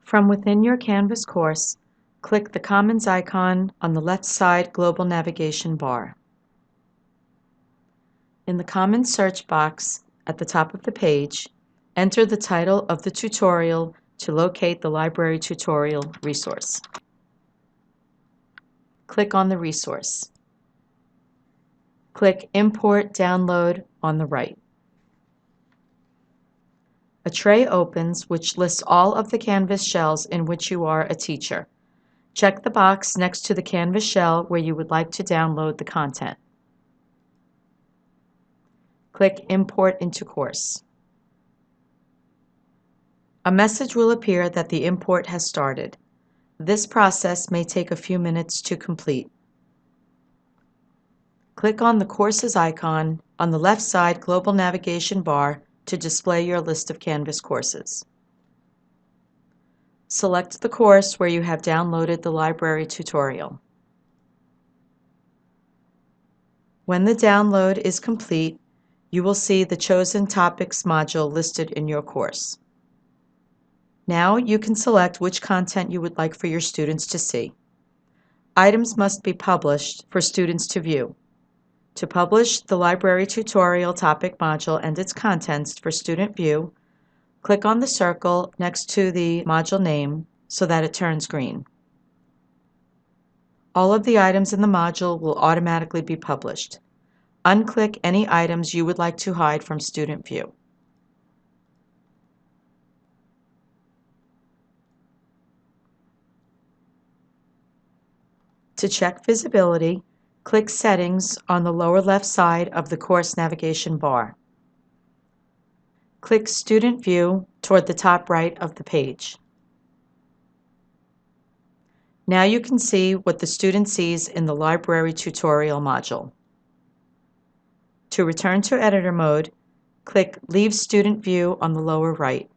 From within your Canvas course, click the Commons icon on the left side global navigation bar. In the Commons search box at the top of the page, enter the title of the tutorial to locate the library tutorial resource. Click on the resource. Click Import Download on the right. A tray opens which lists all of the Canvas shells in which you are a teacher. Check the box next to the Canvas shell where you would like to download the content. Click Import into Course. A message will appear that the import has started. This process may take a few minutes to complete. Click on the Courses icon on the left side global navigation bar to display your list of Canvas courses. Select the course where you have downloaded the library tutorial. When the download is complete, you will see the chosen topics module listed in your course. Now you can select which content you would like for your students to see. Items must be published for students to view. To publish the library tutorial topic module and its contents for student view, click on the circle next to the module name so that it turns green. All of the items in the module will automatically be published. Unclick any items you would like to hide from student view. To check visibility, click Settings on the lower left side of the course navigation bar. Click Student View toward the top right of the page. Now you can see what the student sees in the library tutorial module. To return to editor mode, click Leave Student View on the lower right.